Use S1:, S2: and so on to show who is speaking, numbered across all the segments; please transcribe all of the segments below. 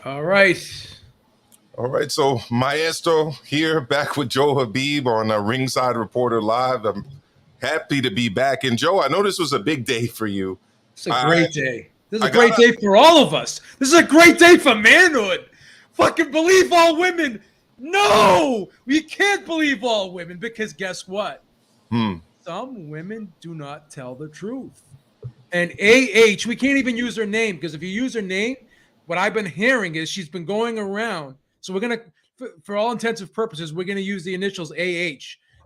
S1: All right.
S2: All right, so Maestro here, back with Joe Habib on Ringside Reporter Live. I'm happy to be back. And Joe, I know this was a big day for you.
S1: It's a
S2: I
S1: great day. This is
S2: I
S1: a great
S2: gotta
S1: day for all of us. This is a great day for manhood. Fucking believe all women. No, we can't believe all women because guess what?
S2: hmm.
S1: Some women do not tell the truth. And AH, we can't even use her name because if you use her name, what I've been hearing is she's been going around. So we're going to, for all intensive purposes, we're going to use the initials AH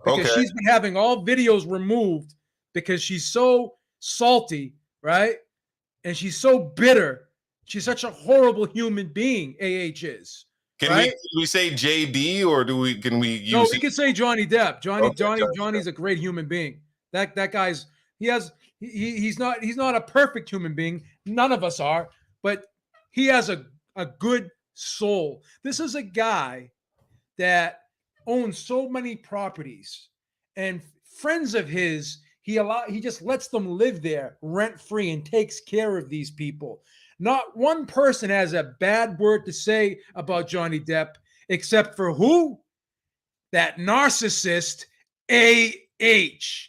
S1: because
S2: Okay.
S1: she's been having all videos removed because she's so salty, right? And she's so bitter. She's such a horrible human being, AH is,
S2: Can we
S1: right?
S2: can we say JD or do we can we
S1: No,
S2: use
S1: we
S2: it?
S1: could say Johnny Depp.
S2: Okay,
S1: Johnny's a great human being. That guy's he has he's not a perfect human being. None of us are, but he has a good soul. This is a guy that owns so many properties, and friends of his he just lets them live there rent free and takes care of these people. Not one person has a bad word to say about Johnny Depp except for who? That narcissist AH.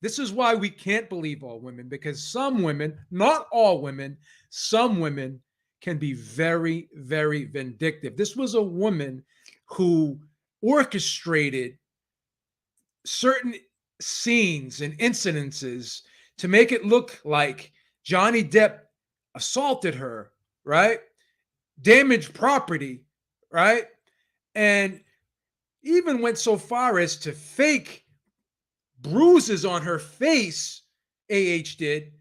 S1: This is why we can't believe all women because some women, not all women, some women can be very, very vindictive. This was a woman who orchestrated certain scenes and incidences to make it look like Johnny Depp assaulted her, right? Damaged property, right? And even went so far as to fake bruises on her face, AH did.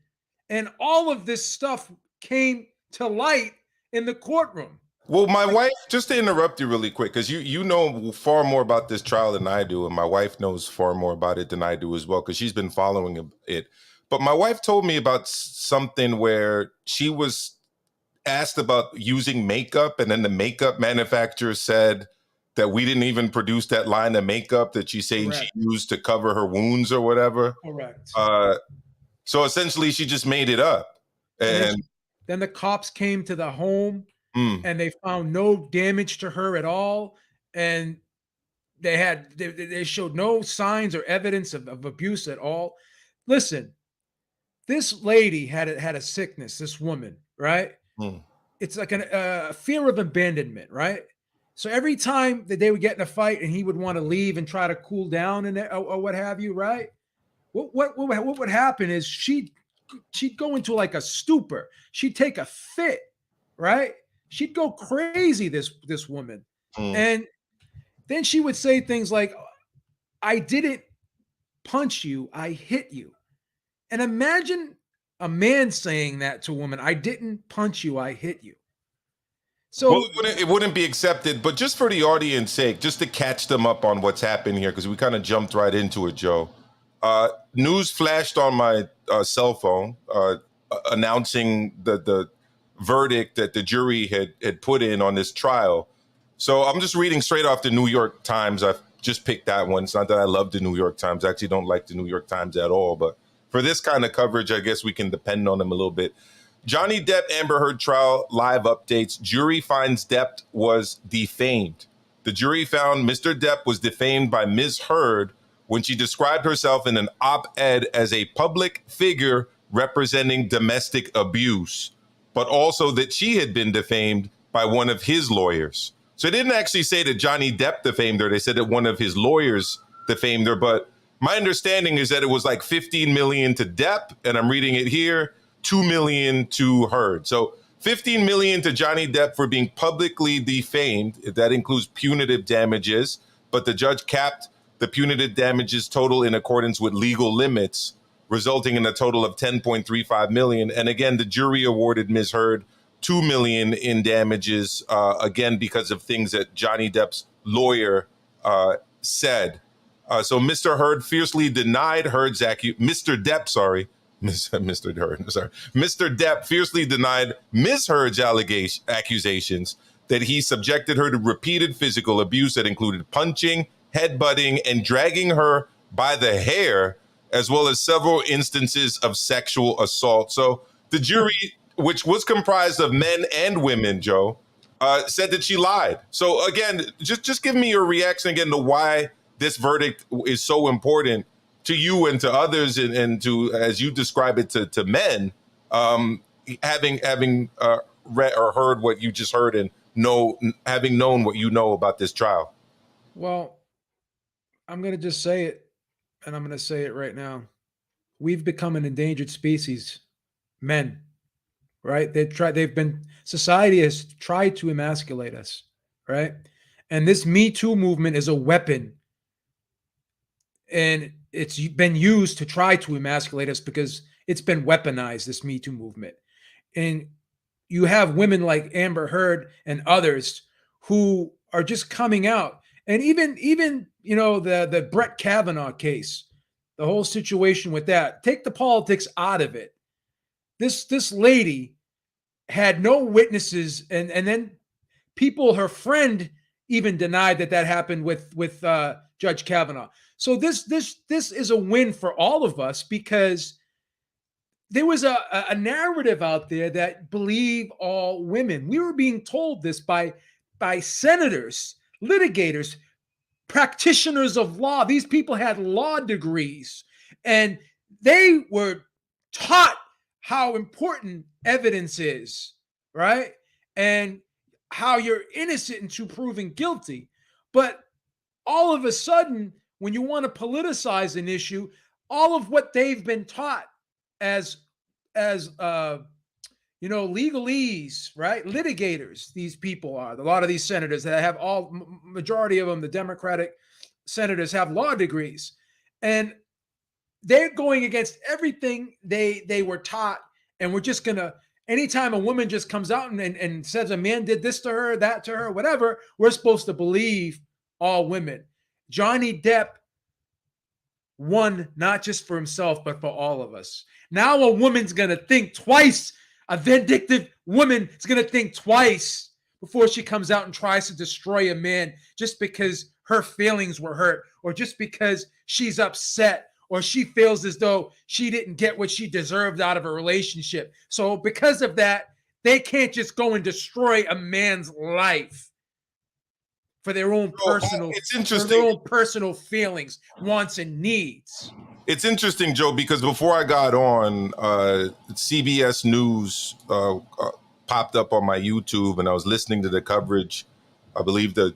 S1: And all of this stuff came to light in the courtroom.
S2: Well, my wife, just to interrupt you really quick, because you know far more about this trial than I do, and my wife knows far more about it than I do as well, because she's been following it. But my wife told me about something where she was asked about using makeup, and then the makeup manufacturer said that we didn't even produce that line of makeup that she's saying she
S1: Correct.
S2: used to cover her wounds or whatever.
S1: Correct.
S2: Uh, so essentially, she just made it up.
S1: And
S2: And
S1: then the cops came to the home
S2: mm,
S1: and they found no damage to her at all. And they showed no signs or evidence of abuse at all. Listen, this lady had a sickness, this woman, right?
S2: mm.
S1: It's like a fear of abandonment, right? So every time that they would get in a fight and he would want to leave and try to cool down and or what have you, right? What would happen is she'd go into like a stupor. She'd take a fit, right? She'd go crazy. This woman,
S2: Mm.
S1: and then she would say things like, "I didn't punch you, I hit you." And imagine a man saying that to a woman, "I didn't punch you, I hit you."
S2: Well,
S1: So
S2: it wouldn't be accepted, but just for the audience sake, just to catch them up on what's happened here, because we kind of jumped right into it, Joe. News flashed on my cell phone announcing the verdict that the jury had put in on this trial. So I'm just reading straight off the New York Times. I've just picked that one. It's not that I love the New York Times. I actually don't like the New York Times at all. But for this kind of coverage, I guess we can depend on them a little bit. Johnny Depp Amber Heard trial live updates. Jury finds Depp was defamed. The jury found Mr. Depp was defamed by Ms. Heard when she described herself in an op-ed as a public figure representing domestic abuse, but also that she had been defamed by one of his lawyers. So they didn't actually say that Johnny Depp defamed her. They said that one of his lawyers defamed her. But my understanding is that it was like 15 million to Depp, and I'm reading it here, 2 million to Heard. So 15 million to Johnny Depp for being publicly defamed. That includes punitive damages, but the judge capped the punitive damages total in accordance with legal limits, resulting in a total of 10.35 million. And again, the jury awarded Ms. Heard 2 million in damages, again, because of things that Johnny Depp's lawyer said. So Mr. Heard fiercely denied Mr. Depp, sorry, Mr. Heard, sorry, Mr. Depp fiercely denied Ms. Heard's accusations that he subjected her to repeated physical abuse that included punching, headbutting, and dragging her by the hair, as well as several instances of sexual assault. So the jury, which was comprised of men and women, Joe, said that she lied. So again, just give me your reaction again to why this verdict is so important to you and to others, and to, as you describe it, to men, having read or heard what you just heard, and having known what you know about this trial.
S1: Well, I'm going to just say it, and I'm going to say it right now. We've become an endangered species, men, right? Society has tried to emasculate us, right? And this Me Too movement is a weapon, and it's been used to try to emasculate us because it's been weaponized, this Me Too movement. And you have women like Amber Heard and others who are just coming out. And even the Brett Kavanaugh case, the whole situation with that, take the politics out of it. This lady had no witnesses, and then her friend even denied that happened with Judge Kavanaugh. So this is a win for all of us, because there was a narrative out there that believe all women. We were being told this by senators, litigators, practitioners of law. These people had law degrees, and they were taught how important evidence is, right? And how you're innocent until proven guilty. But all of a sudden, when you want to politicize an issue, all of what they've been taught as legalese, right? Litigators, these people are. A lot of these senators that have majority of them, the Democratic senators, have law degrees. And they're going against everything they were taught. And we're just going to, anytime a woman just comes out and says a man did this to her, that to her, whatever, we're supposed to believe all women. Johnny Depp won not just for himself, but for all of us. Now a woman's going to think twice. A vindictive woman is going to think twice before she comes out and tries to destroy a man just because her feelings were hurt, or just because she's upset, or she feels as though she didn't get what she deserved out of a relationship. So because of that, they can't just go and destroy a man's life for their own personal feelings, wants, and needs.
S2: It's interesting, Joe, because before I got on, CBS News popped up on my YouTube, and I was listening to the coverage. I believe their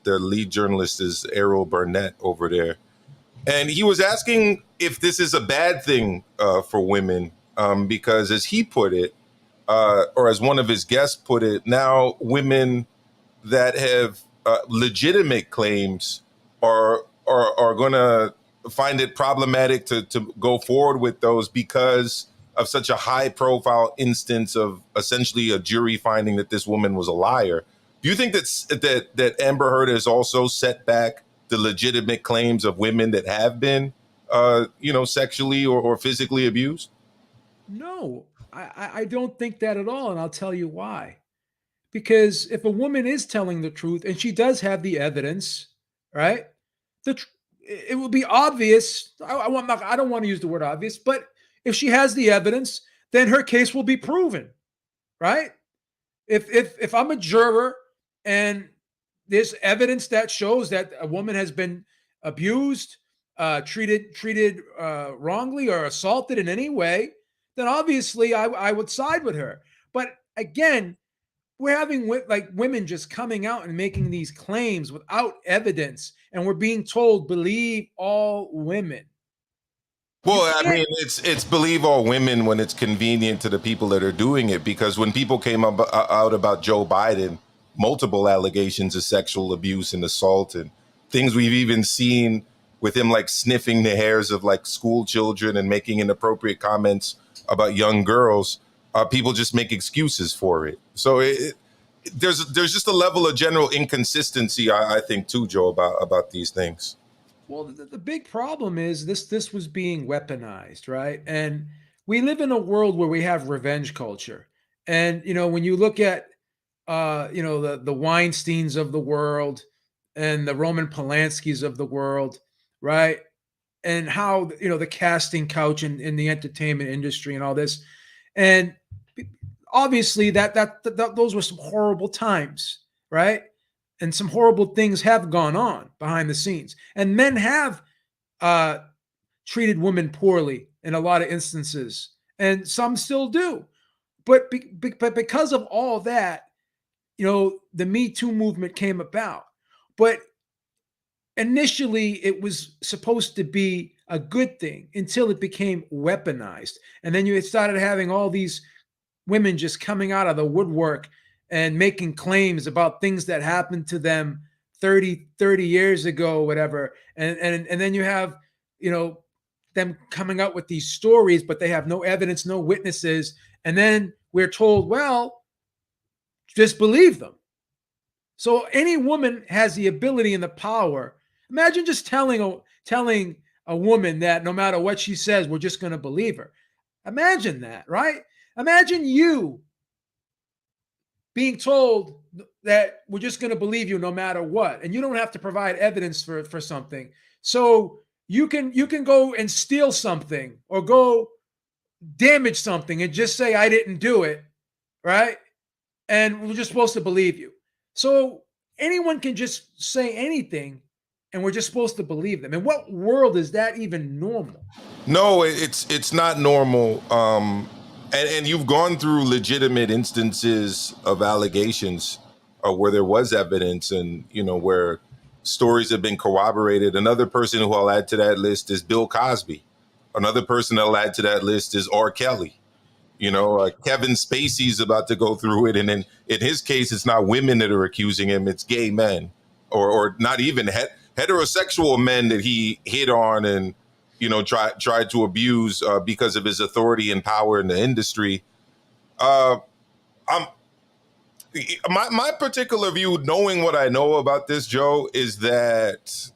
S2: lead journalist is Errol Burnett over there. And he was asking if this is a bad thing for women, because as he put it, or as one of his guests put it, now women that have legitimate claims are going to find it problematic to go forward with those because of such a high profile instance of essentially a jury finding that this woman was a liar. Do you think that Amber Heard has also set back the legitimate claims of women that have been, sexually or physically abused?
S1: No, I don't think that at all. And I'll tell you why. Because if a woman is telling the truth and she does have the evidence, right? It will be obvious. I don't want to use the word obvious, but if she has the evidence, then her case will be proven, right? If I'm a juror and there's evidence that shows that a woman has been abused, treated wrongly, or assaulted in any way, then obviously I would side with her. But again, we're having women just coming out and making these claims without evidence, and we're being told believe all women.
S2: Well, I mean, it's believe all women when it's convenient to the people that are doing it, because when people came out about Joe Biden, multiple allegations of sexual abuse and assault, and things we've even seen with him like sniffing the hairs of like school children and making inappropriate comments about young girls, people just make excuses for it. So there's just a level of general inconsistency, I think, too, Joe, about these things.
S1: Well, the big problem is this was being weaponized, right? And we live in a world where we have revenge culture. And, when you look at, the Weinsteins of the world and the Roman Polanskis of the world, right? And how, the casting couch in the entertainment industry and all this. And obviously those were some horrible times, right? And some horrible things have gone on behind the scenes, and men have treated women poorly in a lot of instances, and some still do. But because of all that, the Me Too movement came about. But initially, it was supposed to be a good thing until it became weaponized. And then you started having all these women just coming out of the woodwork and making claims about things that happened to them 30 years ago, whatever. And then you have, them coming out with these stories, but they have no evidence, no witnesses. And then we're told, well, just believe them. So any woman has the ability and the power. Imagine just telling a woman that no matter what she says, we're just going to believe her. Imagine that, right? Imagine you being told that we're just going to believe you no matter what, and you don't have to provide evidence for something. So you can go and steal something or go damage something and just say, I didn't do it, right? And we're just supposed to believe you. So anyone can just say anything and we're just supposed to believe them. In what world is that even normal?
S2: No, it's not normal. And you've gone through legitimate instances of allegations where there was evidence and, where stories have been corroborated. Another person who I'll add to that list is Bill Cosby. Another person I'll add to that list is R. Kelly. Kevin Spacey's about to go through it. And in his case, it's not women that are accusing him, it's gay men or not even heterosexual men that he hit on and, tried to abuse because of his authority and power in the industry. My particular view, knowing what I know about this, Joe, is that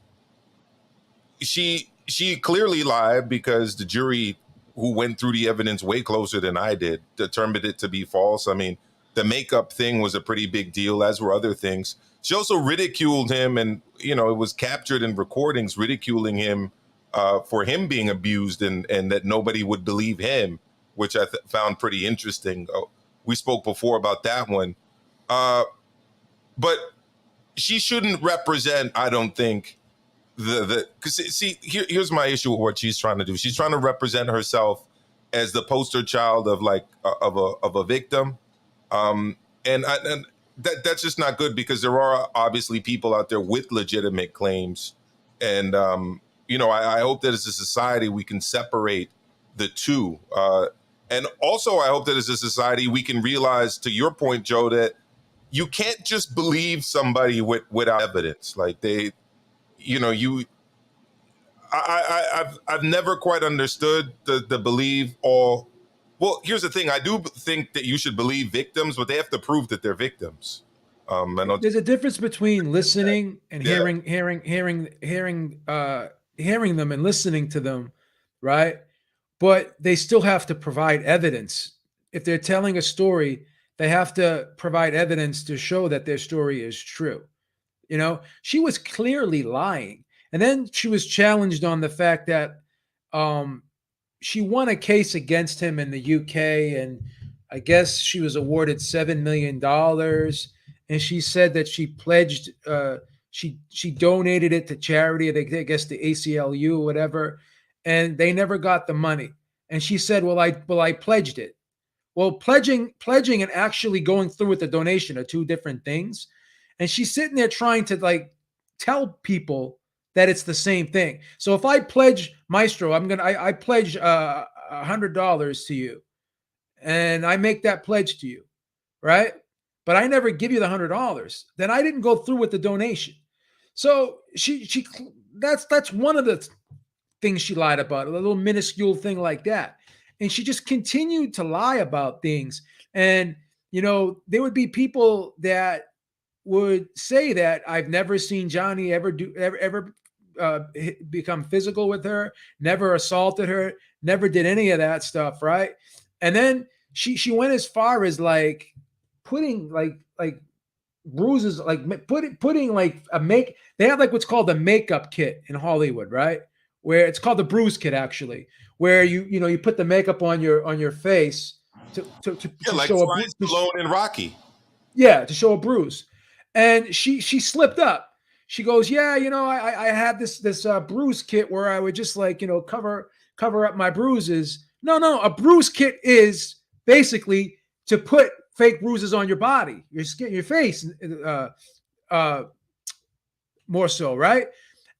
S2: she clearly lied because the jury, who went through the evidence way closer than I did, determined it to be false. I mean, the makeup thing was a pretty big deal, as were other things. She also ridiculed him, and, it was captured in recordings ridiculing him for him being abused and that nobody would believe him, which I found pretty interesting. We spoke before about that one. But she shouldn't represent, I don't think, because here's my issue with what she's trying to do. She's trying to represent herself as the poster child of of a victim, and that's just not good, because there are obviously people out there with legitimate claims, and I hope that as a society we can separate the two, and also I hope that as a society we can realize, to your point, Joe, that you can't just believe somebody without evidence. Like I've never quite understood the believe all. Well, here's the thing. I do think that you should believe victims, but they have to prove that they're victims.
S1: There's a difference between listening and hearing them and listening to them, right? But they still have to provide evidence. If they're telling a story, they have to provide evidence to show that their story is true. She was clearly lying. And then she was challenged on the fact that she won a case against him in the UK, and I guess she was awarded $7 million. And she said that she pledged, she donated it to charity, I guess the ACLU or whatever, and they never got the money. And she said, well, I pledged it. Well, pledging and actually going through with the donation are two different things. And she's sitting there trying to tell people that it's the same thing. So if I pledge Maestro, I pledge $100 to you, and I make that pledge to you, right? But I never give you the $100. Then I didn't go through with the donation. So that's one of the things she lied about, a little minuscule thing like that. And she just continued to lie about things. And, there would be people that would say that I've never seen Johnny ever become physical with her, never assaulted her, never did any of that stuff, right? And then she went as far as putting bruises, putting they have what's called a makeup kit in Hollywood, right? Where it's called the bruise kit, actually, where you put the makeup on your face
S2: Yeah,
S1: to
S2: like
S1: show
S2: Sly Stallone and Rocky.
S1: yeah, to show a bruise. And she slipped up. She goes, yeah, I had this bruise kit where I would just like, cover up my bruises. No, a bruise kit is basically to put fake bruises on your body, your skin, your face, uh, more so, right?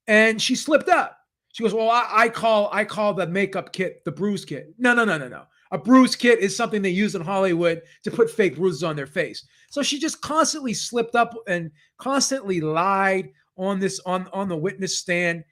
S1: And she slipped up. She goes, well, I call the makeup kit the bruise kit. No. A bruise kit is something they use in Hollywood to put fake bruises on their face. So she just constantly slipped up and constantly lied on the witness stand.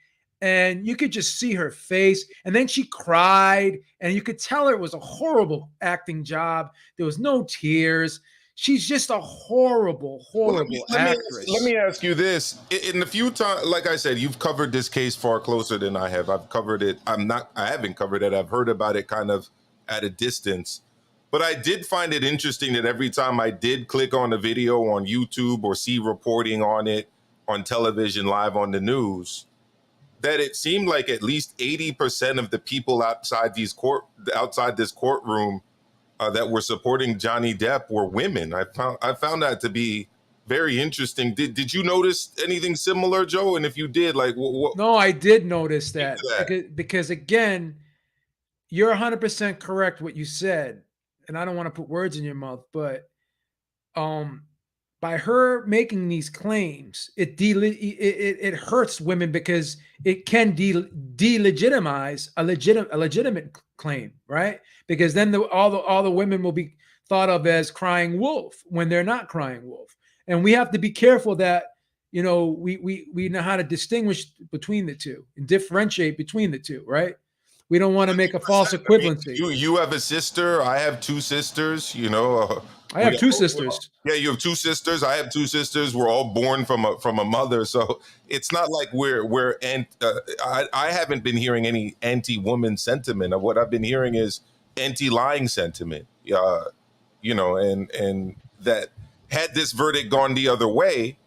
S1: And you could just see her face. And then she cried, and you could tell it was a horrible acting job. There was no tears. She's just a horrible,
S2: Well,
S1: horrible
S2: let
S1: actress.
S2: me ask you this: in the few times, like I said, you've covered this case far closer than I have. I've covered it. I haven't covered it. I've heard about it kind of at a distance. But I did find it interesting that every time I did click on a video on YouTube or see reporting on it on television, live on the news, that it seemed like at least 80% of the people outside this courtroom that were supporting Johnny Depp were women. I found that to be very interesting. Did you notice anything similar, Joe? And if you did, like what
S1: No, I did notice
S2: into
S1: that
S2: that?
S1: because again, you're 100% correct what you said, and I don't want to put words in your mouth, but um by her making these claims, it hurts women because it can delegitimize a legitimate claim, right? Because then all the women will be thought of as crying wolf when they're not crying wolf, and we have to be careful that we know how to distinguish between the two and differentiate between the two, right? We don't want to make a false
S2: 100%. I mean,
S1: equivalency.
S2: you have a sister. I have two sisters.
S1: I have two sisters.
S2: Yeah, you have two sisters. I have two sisters. We're all born from a mother, so it's not like I haven't been hearing any anti-woman sentiment. What I've been hearing is anti-lying sentiment. And that had this verdict gone the other way,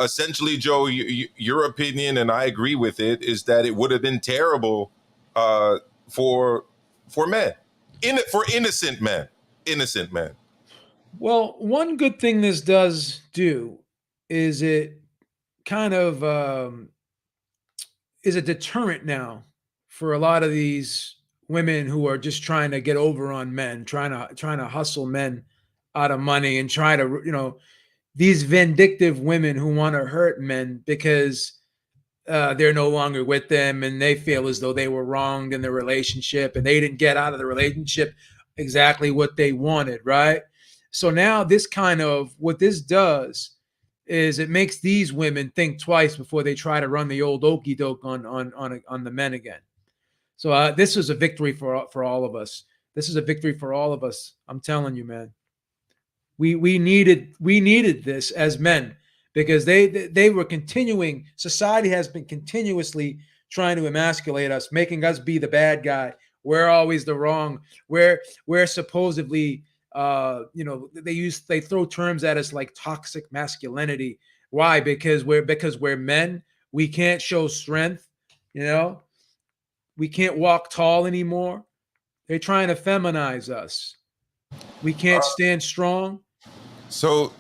S2: essentially, Joe, your opinion, and I agree with it, is that it would have been terrible uh, for men, for innocent men.
S1: Well, one good thing this does do is it kind of is a deterrent now for a lot of these women who are just trying to get over on men, trying to hustle men out of money and try to these vindictive women who want to hurt men because they're no longer with them and they feel as though they were wronged in the relationship and they didn't get out of the relationship exactly what they wanted, right? So now what this does is it makes these women think twice before they try to run the old okey doke on the men again. So this is a victory for all of us. This is a victory for all of us. I'm telling you, man. We needed this as men because they were continuing. Society has been continuously trying to emasculate us, making us be the bad guy. We're always the wrong. We're supposedly they throw terms at us like toxic masculinity. Why? Because we're men. We can't show strength. We can't walk tall anymore. They're trying to feminize us. We can't stand strong.
S2: So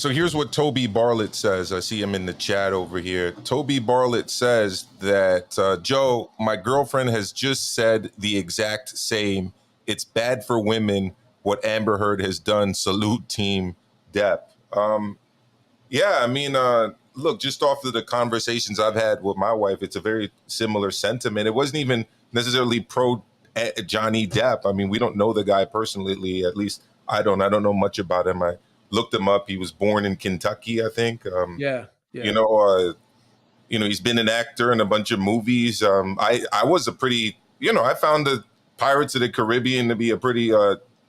S2: here's what Toby Bartlett says. I see him in the chat over here. Toby Bartlett says that Joe, my girlfriend has just said the exact same. It's bad for women what Amber Heard has done. Salute Team Depp. Yeah, I mean, look, just off of the conversations I've had with my wife, it's a very similar sentiment. It wasn't even necessarily pro Johnny Depp. I mean, we don't know the guy personally. At least I don't know much about him. I looked him up. He was born in Kentucky, I think.
S1: Yeah.
S2: He's been an actor in a bunch of movies. I was I found the Pirates of the Caribbean to be a pretty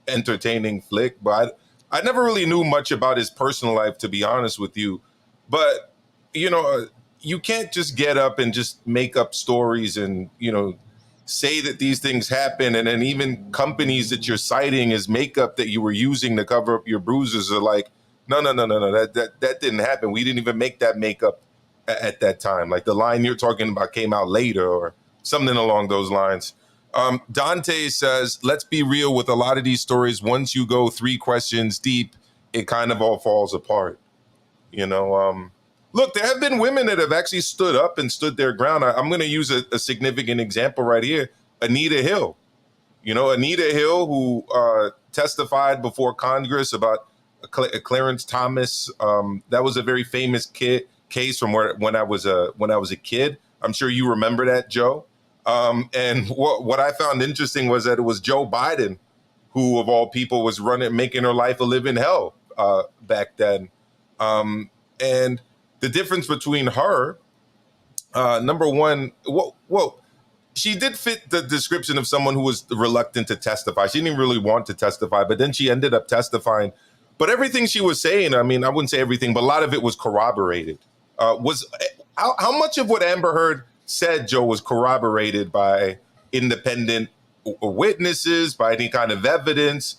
S2: entertaining flick, but I never really knew much about his personal life, to be honest with you. But you can't just get up and just make up stories and say that these things happen, and then even companies that you're citing as makeup that you were using to cover up your bruises are like, no, that didn't happen. We didn't even make that makeup at that time. Like the line you're talking about came out later or something along those lines. Dante says, let's be real with a lot of these stories. Once you go 3 questions deep, it kind of all falls apart. You know, look, there have been women that have actually stood up and stood their ground. I'm going to use a significant example right here. Anita Hill. You know, Anita Hill, who testified before Congress about Clarence Thomas. That was a very famous case from when I was a kid. I'm sure you remember that, Joe. And what I found interesting was that it was Joe Biden who, of all people, was making her life a living hell back then. And the difference between her, number one, well, she did fit the description of someone who was reluctant to testify. She didn't really want to testify, but then she ended up testifying. But everything she was saying, I mean, I wouldn't say everything, but a lot of it was corroborated. How much of what Amber Heard said, Joe, was corroborated by independent witnesses, by any kind of evidence?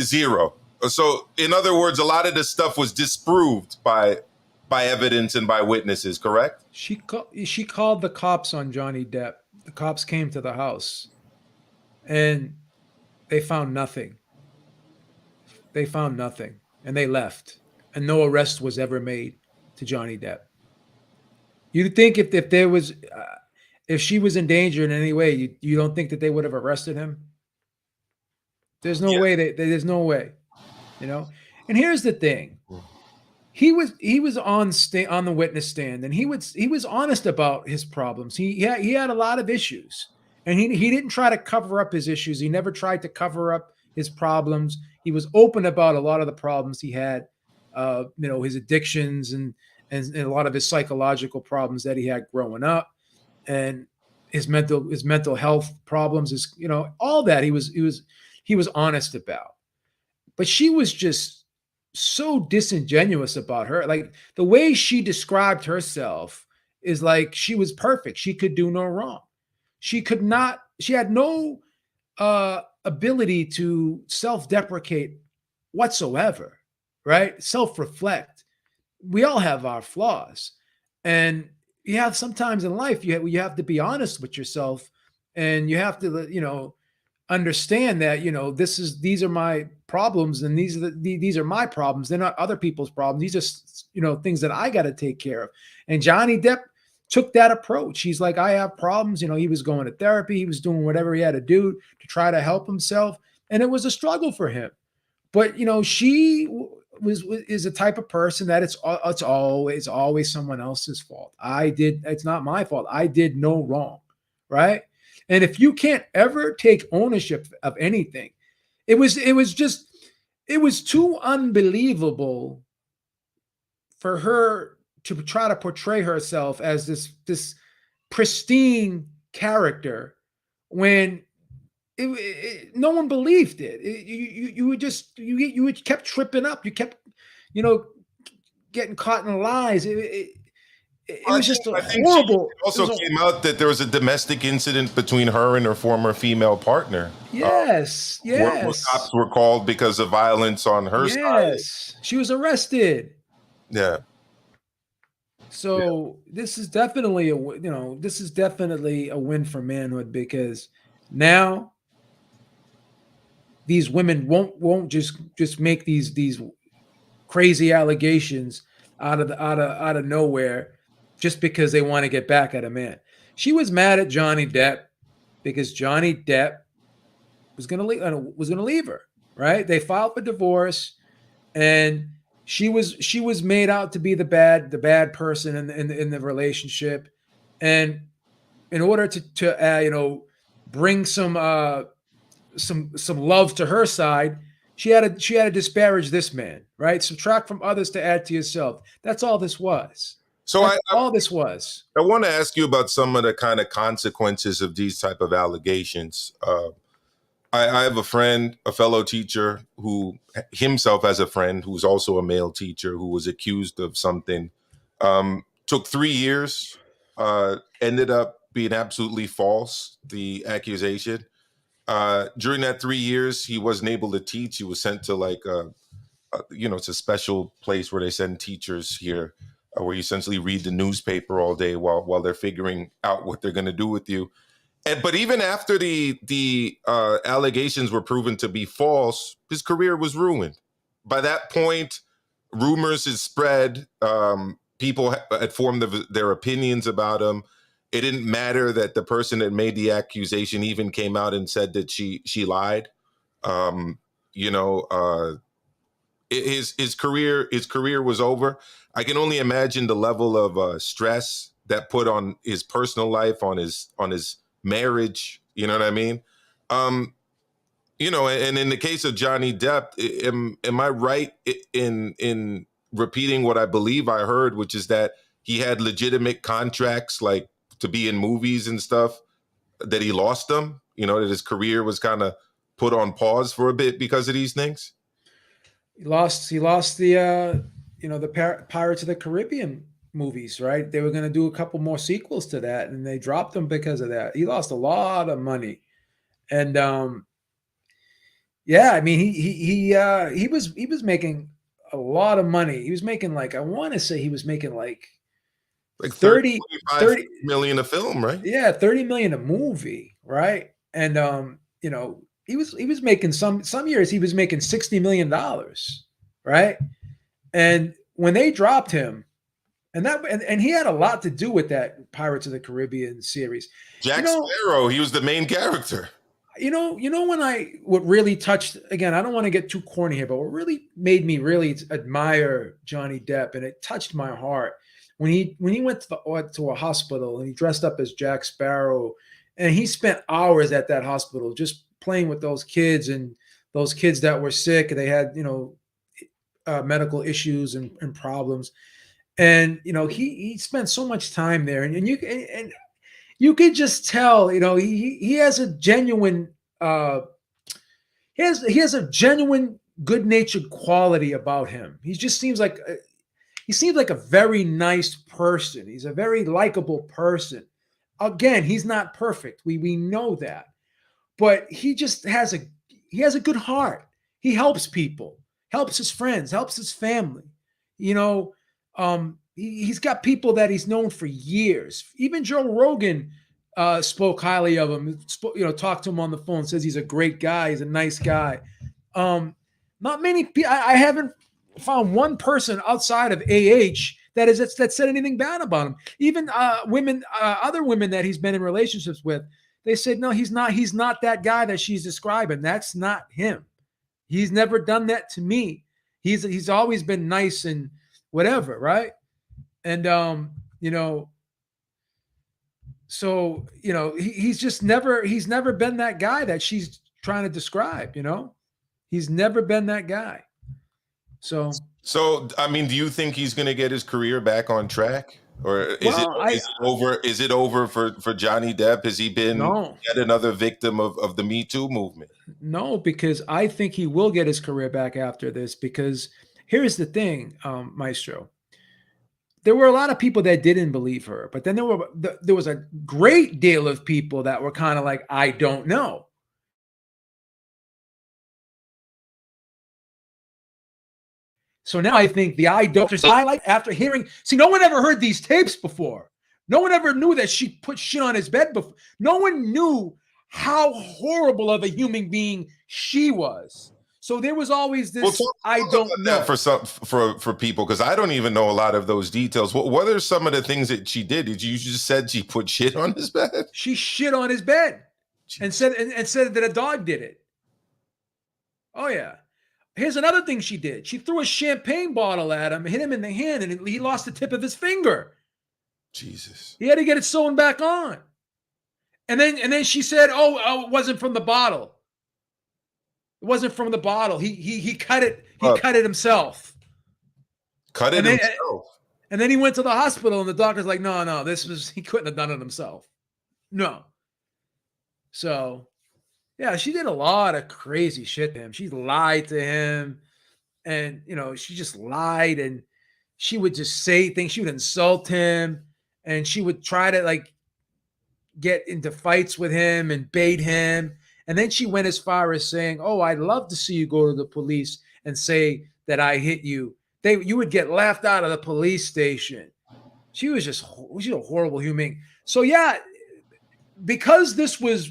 S2: Zero. So, in other words, a lot of this stuff was disproved by evidence and by witnesses, correct?
S1: She called the cops on Johnny Depp. The cops came to the house and they found nothing. They found nothing and they left, and no arrest was ever made to Johnny Depp. You'd think if there was, if she was in danger in any way, you don't think that they would have arrested him? There's no way. There's no way, you know. And here's the thing: he was on the witness stand, and he was honest about his problems. He had a lot of issues, and he didn't try to cover up his issues. He never tried to cover up his problems. He was open about a lot of the problems he had, his addictions and a lot of his psychological problems that he had growing up, and his mental health problems, all that he was honest about. But she was just so disingenuous about her. Like, the way she described herself is like she was perfect. She could do no wrong. She had no ability to self-deprecate whatsoever, right? Self-reflect. We all have our flaws. And you have sometimes in life, you have to be honest with yourself, and you have to, understand that, these are my problems, and these are my problems. They're not other people's problems. These are, things that I got to take care of. And Johnny Depp took that approach. He's like, I have problems. He was going to therapy. He was doing whatever he had to do to try to help himself. And it was a struggle for him. But, she is a type of person that it's always someone else's fault. It's not my fault. I did no wrong. Right. And if you can't ever take ownership of anything, it was too unbelievable for her to try to portray herself as this pristine character when no one believed it. You kept tripping up. You kept, getting caught in lies. It was just horrible.
S2: It also came out that there was a domestic incident between her and her former female partner.
S1: Yes.
S2: Where cops were called because of violence on her side.
S1: Yes, she was arrested.
S2: Yeah.
S1: So this is definitely a win for manhood, because now these women won't just make these crazy allegations out of nowhere just because they want to get back at a man. She was mad at Johnny Depp because Johnny Depp was going to leave her, right? They filed for divorce, and she was made out to be the bad person in the relationship, and in order to bring some love to her side, she had to disparage this man, right? Subtract from others to add to yourself. That's all this was.
S2: So
S1: all this was.
S2: I want to ask you about some of the kind of consequences of these type of allegations. I have a friend, a fellow teacher, who himself has a friend who's also a male teacher who was accused of something. Took 3 years, ended up being absolutely false, the accusation. During that 3 years, he wasn't able to teach. He was sent to it's a special place where they send teachers here, where you essentially read the newspaper all day while they're figuring out what they're going to do with you. But even after the allegations were proven to be false, his career was ruined. By that point, rumors had spread. People had formed their opinions about him. It didn't matter that the person that made the accusation even came out and said that she lied. Um, you know, his career was over. I can only imagine the level of stress that put on his personal life, on his marriage. You know what I mean? And in the case of Johnny Depp, am I right in repeating what I believe I heard, which is that he had legitimate contracts, like to be in movies and stuff, that he lost them? That his career was kind of put on pause for a bit because of these things?
S1: He lost the Pirates of the Caribbean movies, right? They were going to do a couple more sequels to that, and they dropped them because of that. He lost a lot of money, and yeah, I mean, he was making a lot of money. He was making, like, I want to say he was making like
S2: Like
S1: 30,
S2: 30 million a film, right?
S1: yeah, 30 million a movie, right? And he was making some years he was making $60 million, right? And when they dropped him, and he had a lot to do with that Pirates of the Caribbean series.
S2: Jack Sparrow, he was the main character.
S1: What really touched, again, I don't want to get too corny here, but what really made me really admire Johnny Depp, and it touched my heart, when he went to a hospital and he dressed up as Jack Sparrow, and he spent hours at that hospital just playing with those kids, and those kids that were sick. They had medical issues and problems, and he spent so much time there, and you could just tell, he has a genuine he has a genuine good-natured quality about him. He just seems like a very nice person. He's a very likable person. Again, he's not perfect. We know that. But he just has a good heart. He helps people, helps his friends, helps his family. He's got people that he's known for years. Even Joe Rogan spoke highly of him. Talked to him on the phone. Says he's a great guy. He's a nice guy. Not many people. I haven't found one person outside of that said anything bad about him. Even other women that he's been in relationships with, they said, no, he's not that guy that she's describing. That's not him. He's never done that to me. He's always been nice and whatever, right? And so he's never been that guy that she's trying to describe. He's never been that guy. So
S2: I mean, do you think he's going to get his career back on track, or is it over? Is it over for Johnny Depp? Has he been yet another victim of the Me Too movement?
S1: No, because I think he will get his career back after this. Because here's the thing, Maestro. There were a lot of people that didn't believe her, but then there was a great deal of people that were kind of like, I don't know. So now I think the eye doctors highlight after hearing. See, no one ever heard these tapes before. No one ever knew that she put shit on his bed before. No one knew how horrible of a human being she was. So there was always this. I don't know
S2: for people, because I don't even know a lot of those details. What are some of the things that she did? Did you just said she put shit on his bed?
S1: She shit on his bed, and said that a dog did it. Oh yeah. Here's another thing she did. She threw a champagne bottle at him, hit him in the hand, and he lost the tip of his finger.
S2: Jesus.
S1: He had to get it sewn back on. And then she said, "Oh, it wasn't from the bottle. It wasn't from the bottle. He cut it. He cut it himself.
S2: Cut it himself."
S1: And then he went to the hospital, and the doctor's like, "No, he couldn't have done it himself. No." So, yeah, she did a lot of crazy shit to him. She lied to him, and she just lied, and she would just say things. She would insult him, and she would try to get into fights with him and bait him. And then she went as far as saying, "Oh, I'd love to see you go to the police and say that I hit you. You would get laughed out of the police station." She's a horrible human. So yeah, because this was,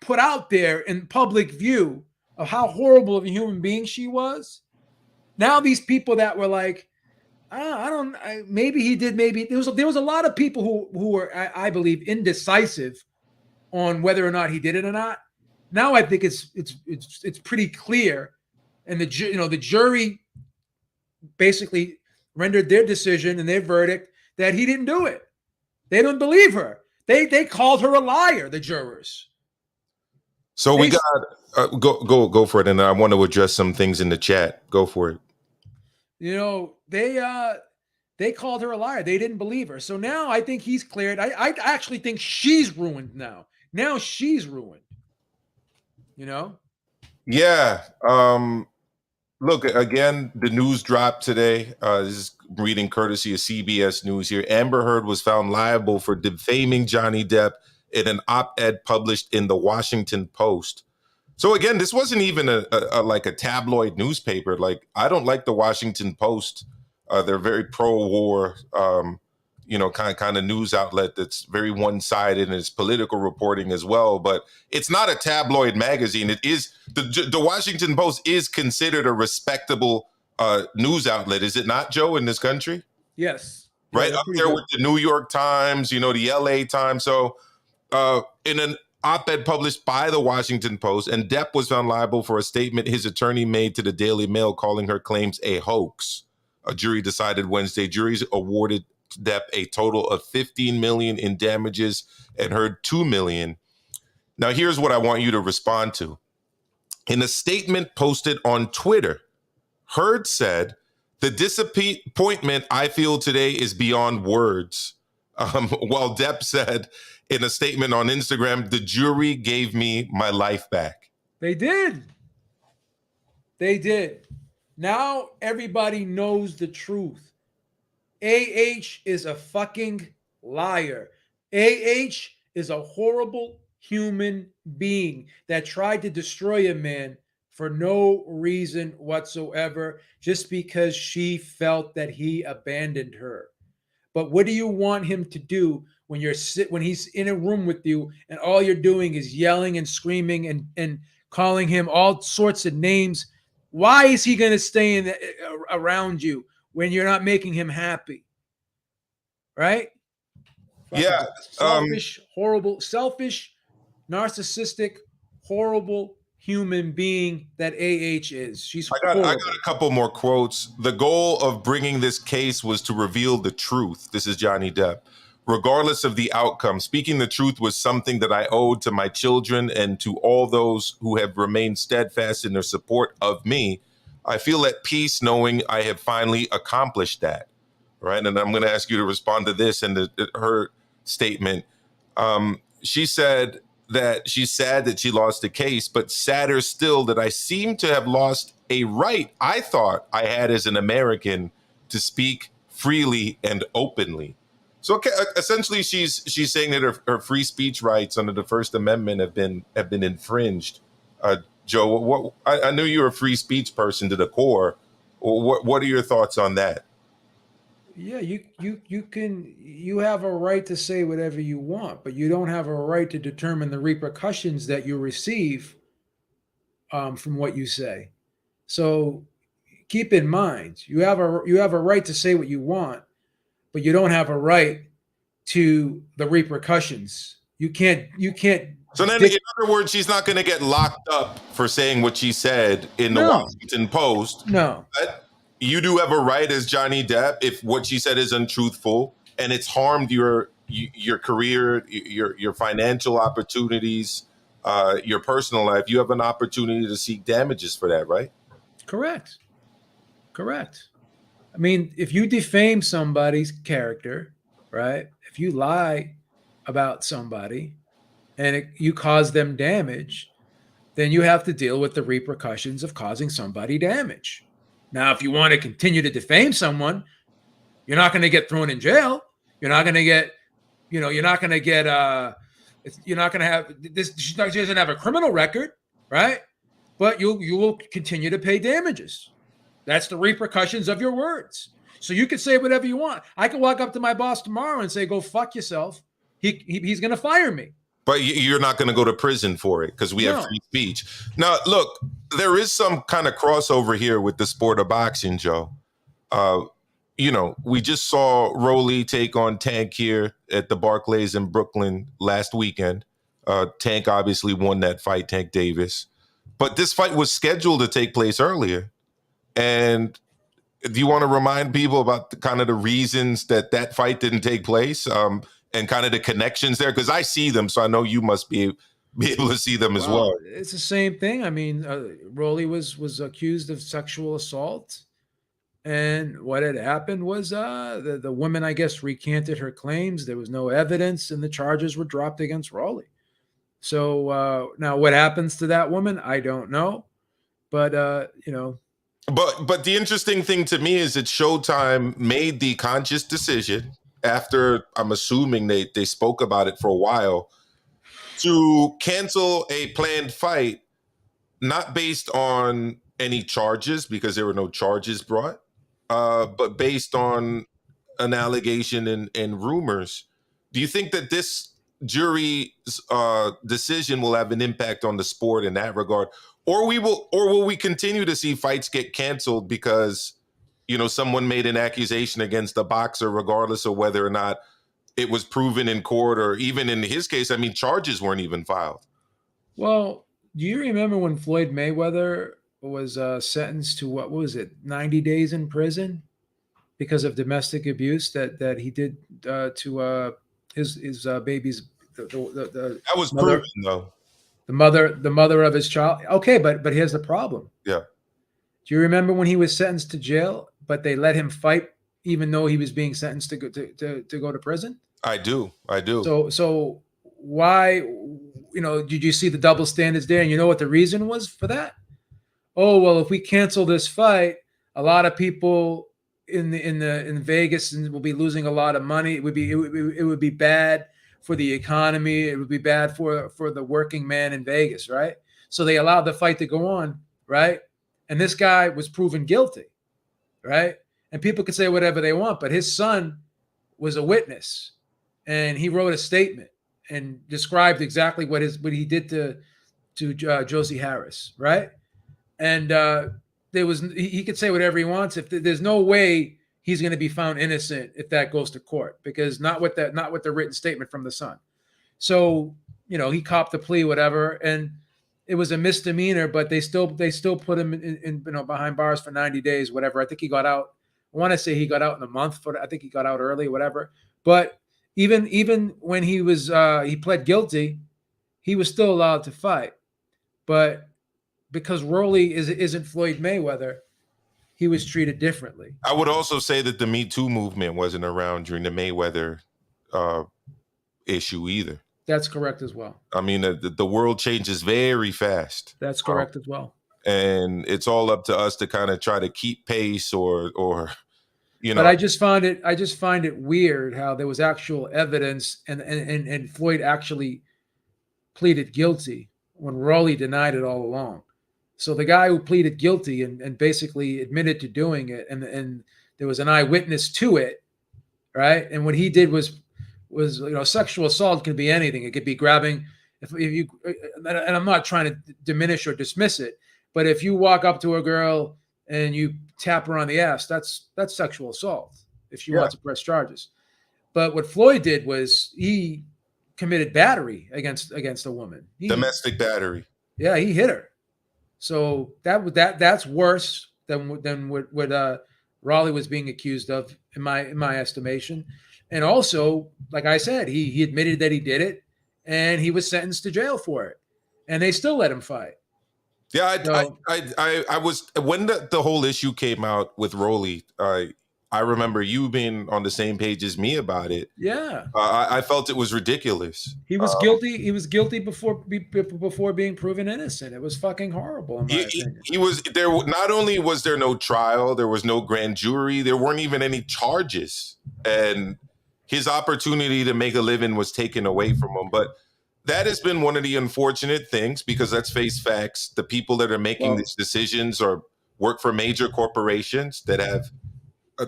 S1: put out there in public view of how horrible of a human being she was. Now these people that were like, maybe he did, maybe there was a lot of people who were, I believe, indecisive on whether or not he did it or not. Now I think it's pretty clear, and the jury basically rendered their decision and their verdict that he didn't do it. They don't believe her. They called her a liar, the jurors.
S2: So we got go for it, and I want to address some things in the chat. Go for it.
S1: They called her a liar. They didn't believe her. So now I think he's cleared. I actually think she's ruined now. Now she's ruined.
S2: Yeah. Look, again, the news dropped today. This is reading courtesy of CBS News here. Amber Heard was found liable for defaming Johnny Depp in an op-ed published in the Washington Post. So again, this wasn't even a tabloid newspaper. Like, I don't like the Washington Post. They're very pro-war, kind of news outlet that's very one-sided in its political reporting as well. But it's not a tabloid magazine. It is the Washington Post is considered a respectable news outlet, is it not, Joe, in this country?
S1: Yes.
S2: Right up there with the New York Times, the LA Times. So in an op-ed published by the Washington Post, and Depp was found liable for a statement his attorney made to the Daily Mail calling her claims a hoax. A jury decided Wednesday. Juries awarded Depp a total of $15 million in damages and Heard $2 million. Now, here's what I want you to respond to. In a statement posted on Twitter, Heard said, "The disappointment I feel today is beyond words." While Depp said in a statement on Instagram, "The jury gave me my life back."
S1: They did. They did. Now everybody knows the truth. AH is a fucking liar. AH is a horrible human being that tried to destroy a man for no reason whatsoever, just because she felt that he abandoned her. But what do you want him to do when he's in a room with you and all you're doing is yelling and screaming and calling him all sorts of names? Why is he going to stay around you when you're not making him happy? Right?
S2: Yeah.
S1: Selfish, horrible, selfish, narcissistic, horrible human being that AH is. She's
S2: I got a couple more quotes. "The goal of bringing this case was to reveal the truth." This is Johnny Depp. "Regardless of the outcome, speaking the truth was something that I owed to my children and to all those who have remained steadfast in their support of me. I feel at peace knowing I have finally accomplished that." Right. And I'm going to ask you to respond to this and her statement. She said that she's sad that she lost the case, but sadder still that I seem to have lost a right I thought I had as an American to speak freely and openly. So okay, essentially, she's saying that her free speech rights under the First Amendment have been infringed. Joe, I knew you were a free speech person to the core. What are your thoughts on that?
S1: Yeah, you have a right to say whatever you want, but you don't have a right to determine the repercussions that you receive from what you say. So keep in mind, you have a right to say what you want, but you don't have a right to the repercussions. You can't.
S2: So then, in other words, she's not going to get locked up for saying what she said in the Washington Post.
S1: No.
S2: But you do have a right as Johnny Depp, if what she said is untruthful and it's harmed your career, your financial opportunities, your personal life, you have an opportunity to seek damages for that, right?
S1: Correct. I mean, if you defame somebody's character, right? If you lie about somebody and you cause them damage, then you have to deal with the repercussions of causing somebody damage. Now, if you want to continue to defame someone, you're not going to get thrown in jail. You're not going to get, you're not going to have this. She doesn't have a criminal record, right? But you will continue to pay damages. That's the repercussions of your words. So you can say whatever you want. I can walk up to my boss tomorrow and say, "Go fuck yourself." He's going to fire me.
S2: But you're not going to go to prison for it because we have free speech. Now, look, there is some kind of crossover here with the sport of boxing, Joe. We just saw Rolly take on Tank here at the Barclays in Brooklyn last weekend. Tank obviously won that fight, Tank Davis. But this fight was scheduled to take place earlier. And do you want to remind people about the reasons that fight didn't take place and kind of the connections there? Because I see them, so I know you must be able to see them as well.
S1: It's the same thing. I mean, Rolly was accused of sexual assault. And what had happened was the woman, I guess, recanted her claims. There was no evidence, and the charges were dropped against Rolly. So now what happens to that woman, I don't know. But,
S2: But the interesting thing to me is that Showtime made the conscious decision after, I'm assuming they spoke about it for a while, to cancel a planned fight, not based on any charges because there were no charges brought, but based on an allegation and rumors. Do you think that this jury's decision will have an impact on the sport in that regard? Or will we continue to see fights get canceled because, someone made an accusation against a boxer, regardless of whether or not it was proven in court, or even in his case, charges weren't even filed.
S1: Well, do you remember when Floyd Mayweather was sentenced to, what was it, 90 days in prison because of domestic abuse that he did to his baby's
S2: that was proven though.
S1: The mother of his child. Okay, but here's the problem.
S2: Yeah.
S1: Do you remember when he was sentenced to jail, but they let him fight even though he was being sentenced to go to prison?
S2: I do.
S1: So why, did you see the double standards there? And you know what the reason was for that? Oh, well, if we cancel this fight, a lot of people in Vegas will be losing a lot of money. It would be bad for the economy. It would be bad for the working man in Vegas, right? So they allowed the fight to go on, right? And this guy was proven guilty, right? And people can say whatever they want, but his son was a witness, and he wrote a statement and described exactly what he did to Josie Harris, right? And he could say whatever he wants. If there's no way he's going to be found innocent if that goes to court, because not with the written statement from the son. So, he copped the plea, whatever, and it was a misdemeanor, but they still put him in behind bars for 90 days, whatever. I think he got out. I want to say he got out in a month, but I think he got out early, whatever. But even when he was he pled guilty, he was still allowed to fight. But because Rolly isn't Floyd Mayweather, he was treated differently.
S2: I would also say that the Me Too movement wasn't around during the Mayweather issue either.
S1: That's correct as well.
S2: The world changes very fast.
S1: That's correct as well.
S2: And it's all up to us to kind of try to keep pace or.
S1: But I just find it weird how there was actual evidence and Floyd actually pleaded guilty when Rolly denied it all along. So the guy who pleaded guilty and basically admitted to doing it, and there was an eyewitness to it, right? And what he did was sexual assault can be anything. It could be grabbing. If you, and I'm not trying to diminish or dismiss it, but if you walk up to a girl and you tap her on the ass, that's sexual assault if she wants to press charges. But what Floyd did was he committed battery against a woman.
S2: Domestic battery.
S1: Yeah, he hit her. So that's worse than what Raleigh was being accused of, in my estimation. And also, like I said, he admitted that he did it, and he was sentenced to jail for it, and they still let him fight.
S2: Yeah, I was, when the whole issue came out with Rolly, I remember you being on the same page as me about it.
S1: Yeah,
S2: I felt it was ridiculous.
S1: He was guilty. He was guilty before being proven innocent. It was fucking horrible. In my opinion.
S2: He was there. Not only was there no trial, there was no grand jury. There weren't even any charges, and his opportunity to make a living was taken away from him. But that has been one of the unfortunate things, because let's face facts: the people that are making these decisions work for major corporations that have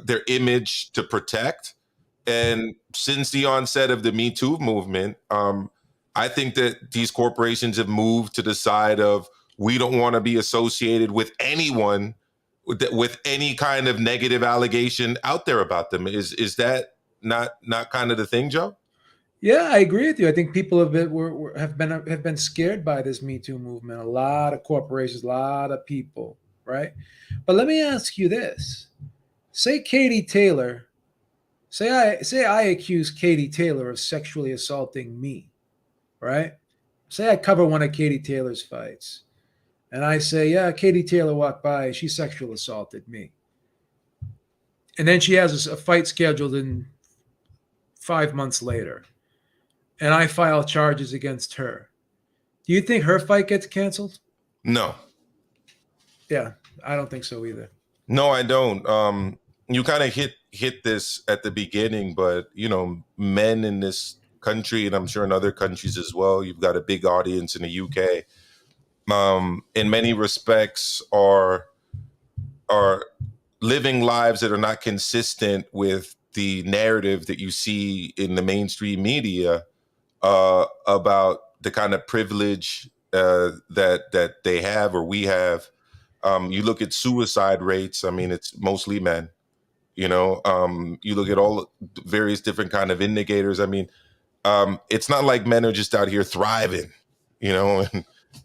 S2: their image to protect. And since the onset of the Me Too movement, I think that these corporations have moved to the side of we don't want to be associated with anyone with any kind of negative allegation out there about them. Is that not kind of the thing, Joe?
S1: Yeah, I agree with you. I think people have been scared by this Me Too movement. A lot of corporations, a lot of people, right? But let me ask you this: say Katie Taylor, say I accuse Katie Taylor of sexually assaulting me, right? Say I cover one of Katie Taylor's fights, and I say, yeah, Katie Taylor walked by, she sexual assaulted me, and then she has a fight scheduled in 5 months later, and I file charges against her. Do you think her fight gets canceled?
S2: No.
S1: Yeah, I don't think so either.
S2: No, I don't. You kind of hit this at the beginning, but men in this country, and I'm sure in other countries as well, you've got a big audience in the UK. In many respects, are living lives that are not consistent with the narrative that you see in the mainstream media about the kind of privilege that they have or we have. You look at suicide rates. I mean, it's mostly men. You look at all various different kind of indicators. I mean, it's not like men are just out here thriving, and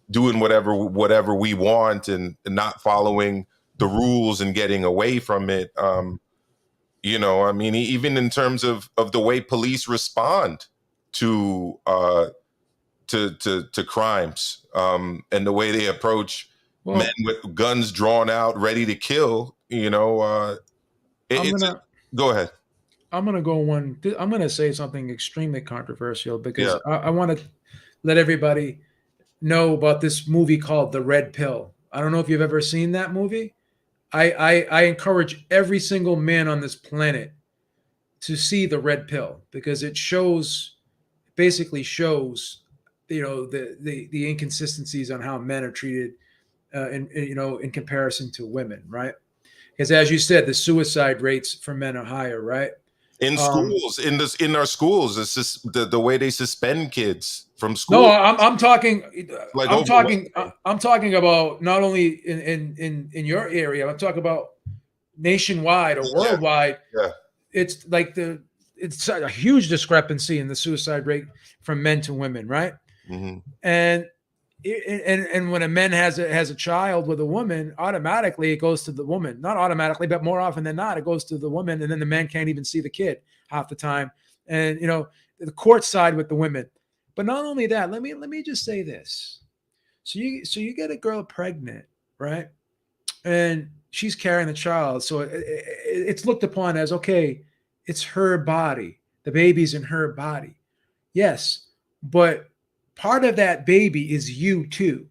S2: doing whatever we want and not following the rules and getting away from it. I mean, even in terms of the way police respond to crimes, and the way they approach men with guns drawn out, ready to kill. Go ahead.
S1: I'm gonna say something extremely controversial because I want to let everybody know about this movie called The Red Pill. I don't know if you've ever seen that movie. I encourage every single man on this planet to see The Red Pill because it basically shows the inconsistencies on how men are treated in comparison to women, right? Because as you said, the suicide rates for men are higher, right?
S2: In schools, in our schools, it's just the way they suspend kids from school.
S1: No, I'm talking. I'm talking about not only in your area. I'm talking about nationwide or worldwide.
S2: Yeah.
S1: It's like it's a huge discrepancy in the suicide rate from men to women, right?
S2: Mm-hmm.
S1: And when a man has a child with a woman, automatically it goes to the woman. Not automatically, but more often than not, it goes to the woman, and then the man can't even see the kid half the time. And the court side with the women. But not only that, let me just say this. So you get a girl pregnant, right? And she's carrying the child, so it's looked upon as okay. It's her body. The baby's in her body. Yes, but part of that baby is you too.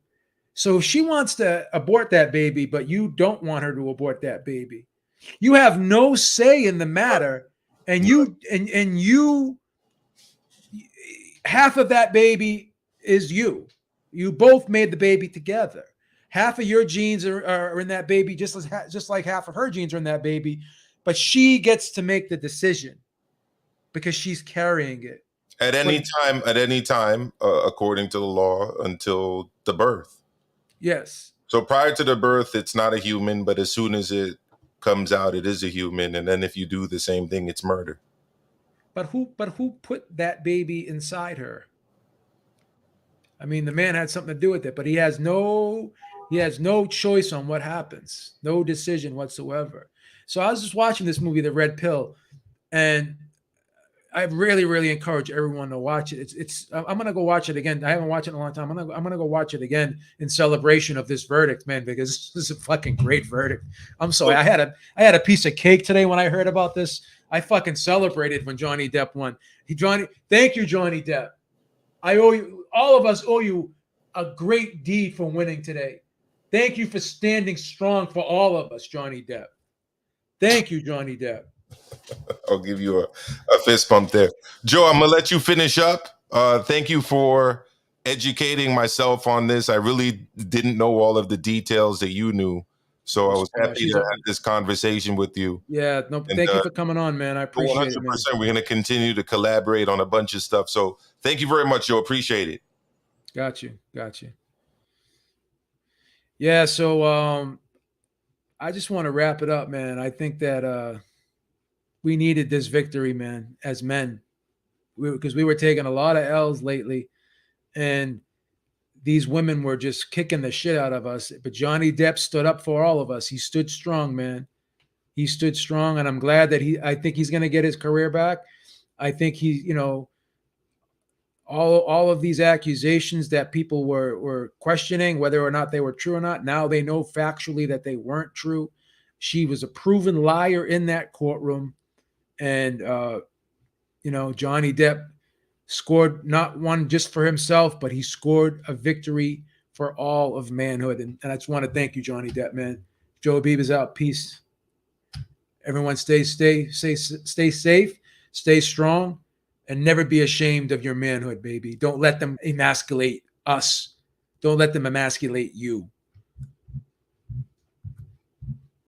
S1: So if she wants to abort that baby, but you don't want her to abort that baby, you have no say in the matter, and you half of that baby is you. You both made the baby together. Half of your genes are in that baby, just like half of her genes are in that baby, but she gets to make the decision because she's carrying it.
S2: At any time, according to the law, until the birth.
S1: Yes.
S2: So prior to the birth, it's not a human, but as soon as it comes out, it is a human. And then if you do the same thing, it's murder.
S1: But who put that baby inside her? I mean, the man had something to do with it, but he has no choice on what happens, no decision whatsoever. So I was just watching this movie, The Red Pill, and I really, really encourage everyone to watch it. I'm gonna go watch it again. I haven't watched it in a long time. I'm gonna go watch it again in celebration of this verdict, man, because this is a fucking great verdict. I'm sorry. I had a piece of cake today when I heard about this. I fucking celebrated when Johnny Depp won. Thank you, Johnny Depp. All of us owe you a great deed for winning today. Thank you for standing strong for all of us, Johnny Depp. Thank you, Johnny Depp.
S2: I'll give you a fist pump there. Joe, I'm going to let you finish up. Thank you for educating myself on this. I really didn't know all of the details that you knew. So I was happy
S1: She's
S2: to have this conversation with you.
S1: yeah. No,
S2: And
S1: thank you for coming on, man. I appreciate it, man.
S2: 100%, we're going to continue to collaborate on a bunch of stuff. So thank you very much, Joe. Appreciate it.
S1: Got you. Yeah. So I just want to wrap it up, man. I think that we needed this victory, man, as men, because we were taking a lot of L's lately, and these women were just kicking the shit out of us. But Johnny Depp stood up for all of us. He stood strong, man. He stood strong, and I'm glad that I think he's going to get his career back. I think he, all of these accusations that people were questioning whether or not they were true or not, now they know factually that they weren't true. She was a proven liar in that courtroom, and Johnny Depp scored not one just for himself, but he scored a victory for all of manhood. And I just want to thank you, Johnny Depp, man. Joe Beaver's out. Peace. Everyone stay safe, stay strong, and never be ashamed of your manhood, baby. Don't let them emasculate us. Don't let them emasculate you.